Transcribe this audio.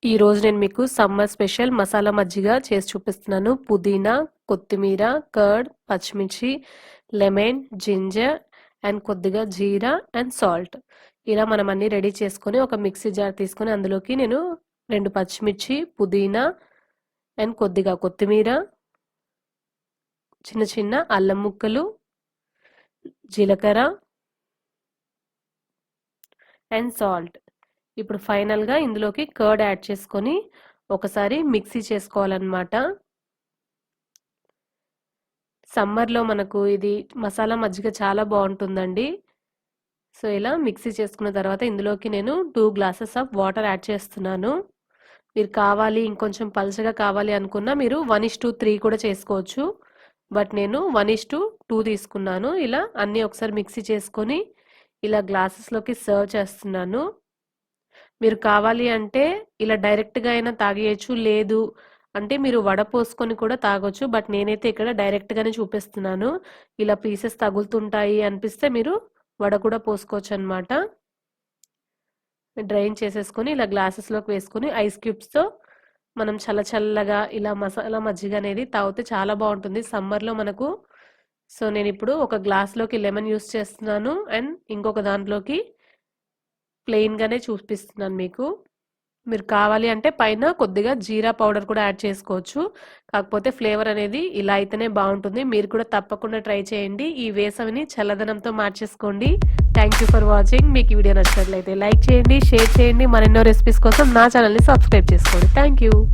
ఈరోజు నేను మీకు సమ్మర్ స్పెషల్ మసాలా మజ్జిగ చేసి చూపిస్తున్నాను. పుదీనా, కొత్తిమీర, కర్డ్, పచ్చిమిర్చి, లెమన్, జింజర్ అండ్ కొద్దిగా జీరా అండ్ సాల్ట్. ఇలా మనం అన్ని రెడీ చేసుకొని ఒక మిక్సీ జార్ తీసుకొని అందులోకి నేను 2 పచ్చిమిర్చి, పుదీనా అండ్ కొద్దిగా కొత్తిమీర, చిన్న చిన్న అల్లం ముక్కలు, జీలకర్ర అండ్ సాల్ట్. ఇప్పుడు ఫైనల్గా ఇందులోకి కర్డ్ యాడ్ చేసుకొని ఒకసారి మిక్సీ చేసుకోవాలన్నమాట. సమ్మర్లో మనకు ఇది మసాలా మజ్జిగ చాలా బాగుంటుందండి. సో ఇలా మిక్సీ చేసుకున్న తర్వాత ఇందులోకి నేను 2 గ్లాసెస్ ఆఫ్ వాటర్ యాడ్ చేస్తున్నాను. మీరు కావాలి ఇంకొంచెం పల్చగా కావాలి అనుకున్నా మీరు 1:3 కూడా చేసుకోవచ్చు. బట్ నేను 1:2 తీసుకున్నాను. ఇలా అన్నీ ఒకసారి మిక్సీ చేసుకొని ఇలా గ్లాసెస్లోకి సర్వ్ చేస్తున్నాను. మీరు కావాలి అంటే ఇలా డైరెక్ట్గా అయినా తాగేయచ్చు, లేదు అంటే మీరు వడపోసుకొని కూడా తాగొచ్చు. బట్ నేనైతే ఇక్కడ డైరెక్ట్గానే చూపిస్తున్నాను. ఇలా పీసెస్ తగులుతుంటాయి అనిపిస్తే మీరు వడ కూడా పోసుకోవచ్చు అనమాట. డ్రైన్ చేసేసుకొని ఇలా గ్లాసెస్లోకి వేసుకొని ఐస్ క్యూబ్స్తో మనం చల్లగా ఇలా మసాలా మజ్జిగ అనేది తాగితే చాలా బాగుంటుంది సమ్మర్లో మనకు. సో నేను ఇప్పుడు ఒక గ్లాస్లోకి లెమన్ యూస్ చేస్తున్నాను అండ్ ఇంకొక దాంట్లోకి ప్లెయిన్గానే చూపిస్తున్నాను మీకు. మీరు కావాలి అంటే పైన కొద్దిగా జీరా పౌడర్ కూడా యాడ్ చేసుకోవచ్చు. కాకపోతే ఫ్లేవర్ అనేది ఇలా అయితేనే బాగుంటుంది. మీరు కూడా తప్పకుండా ట్రై చేయండి. ఈ వేసవిని చల్లదనంతో మార్చేసుకోండి. Thank you for watching. మీకు ఈ వీడియో నచ్చినట్లయితే లైక్ చేయండి, షేర్ చేయండి. మరెన్నో రెసిపీస్ కోసం నా ఛానల్ని సబ్స్క్రైబ్ చేసుకోండి. Thank you.